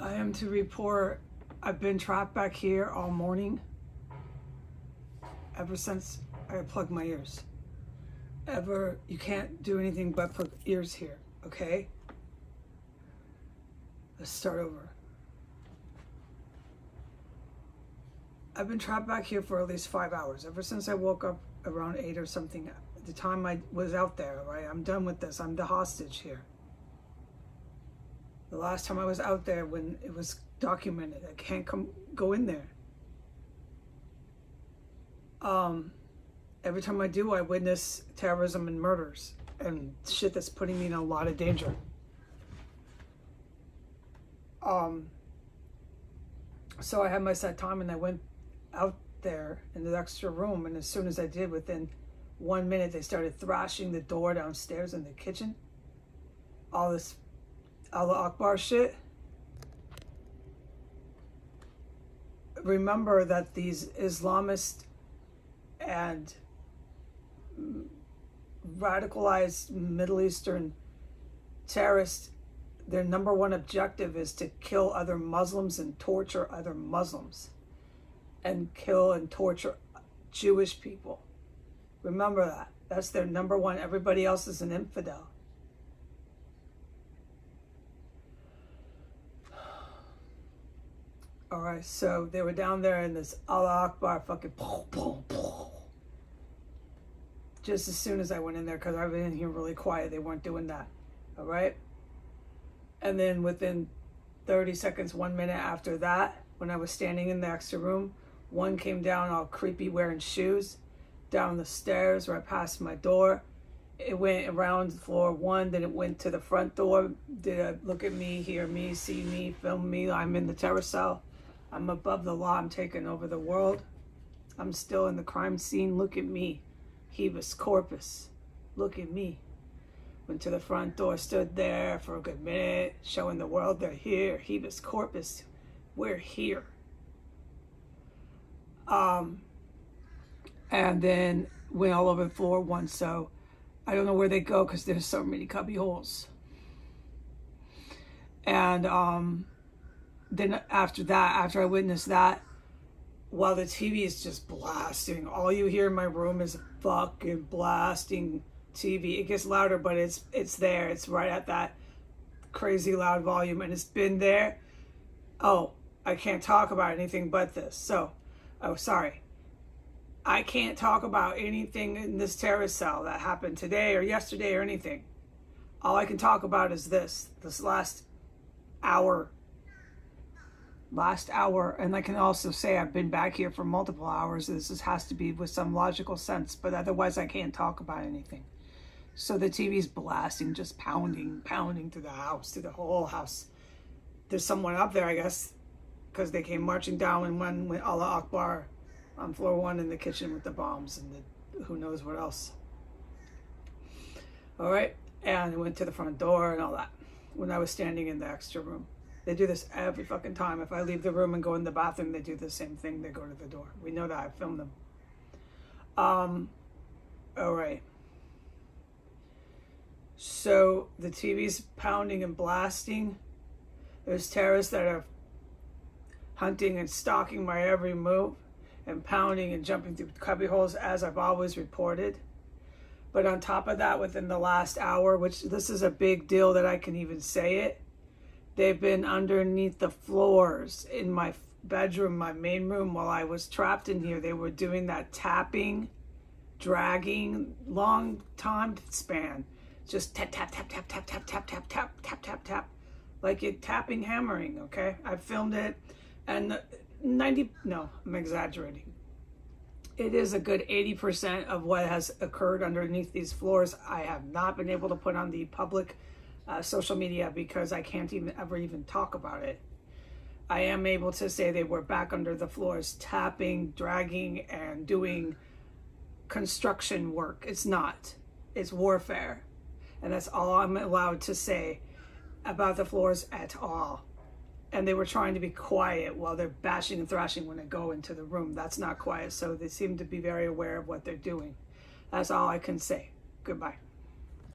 I am to report I've been trapped back here all morning ever since I plugged my ears. You can't do anything but put ears here, okay? Let's start over. I've been trapped back here for at least 5 hours, ever since I woke up around 8 or something. The time I was out there, right? I'm done with this. I'm the hostage here. The last time I was out there when it was documented, I can't go in there. Every time I do, I witness terrorism and murders and shit that's putting me in a lot of danger. So I had my set time and I went out there in the extra room, and as soon as I did, within 1 minute, they started thrashing the door downstairs in the kitchen. All this Allah Akbar shit. Remember that these Islamist and radicalized Middle Eastern terrorists, their #1 objective is to kill other Muslims and torture other Muslims and kill and torture Jewish people. Remember that. That's their #1. Everybody else is an infidel. All right, so they were down there in this Allah Akbar fucking just as soon as I went in there, because I've been in here really quiet. They weren't doing that. All right. And then within 30 seconds, 1 minute after that, when I was standing in the extra room, one came down all creepy wearing shoes down the stairs right past my door. It went around floor 1, then it went to the front door. Did a look at me, hear me, see me, film me. I'm in the terror cell. I'm above the law. I'm taking over the world. I'm still in the crime scene. Look at me. Habeas corpus. Look at me. Went to the front door, stood there for a good minute, showing the world they're here. Habeas corpus. We're here. And then went all over floor 1. So I don't know where they go because there's so many cubby holes. And then after that, after I witnessed that, while the TV is just blasting, all you hear in my room is fucking blasting TV. It gets louder, but it's there. It's right at that crazy loud volume, and it's been there. Oh, I can't talk about anything but this. So, oh, sorry. I can't talk about anything in this terrorist cell that happened today or yesterday or anything. All I can talk about is this last hour. And I can also say I've been back here for multiple hours. This has to be with some logical sense, but otherwise I can't talk about anything. So the TV's blasting, just pounding through the house, through the whole house. There's someone up there, I guess, because they came marching down and one went Allah Akbar on floor 1 in the kitchen with the bombs and the who knows what else. All right, and I went to the front door and all that when I was standing in the extra room. They do this every fucking time. If I leave the room and go in the bathroom, they do the same thing. They go to the door. We know that. I filmed them. All right. So the TV's pounding and blasting. There's terrorists that are hunting and stalking my every move and pounding and jumping through cubby holes, as I've always reported. But on top of that, within the last hour, which this is a big deal that I can even say it, they've been underneath the floors in my bedroom, my main room, while I was trapped in here. They were doing that tapping, dragging, long time span. Just tap, tap, tap, tap, tap, tap, tap, tap, tap, tap, tap, tap. Like it tapping, hammering, okay? I filmed it, and I'm exaggerating. It is a good 80% of what has occurred underneath these floors. I have not been able to put on the public social media because I can't even talk about it. I am able to say they were back under the floors, tapping, dragging, and doing construction work. It's not. It's warfare. And that's all I'm allowed to say about the floors at all. And they were trying to be quiet while they're bashing and thrashing when I go into the room. That's not quiet. So they seem to be very aware of what they're doing. That's all I can say. Goodbye.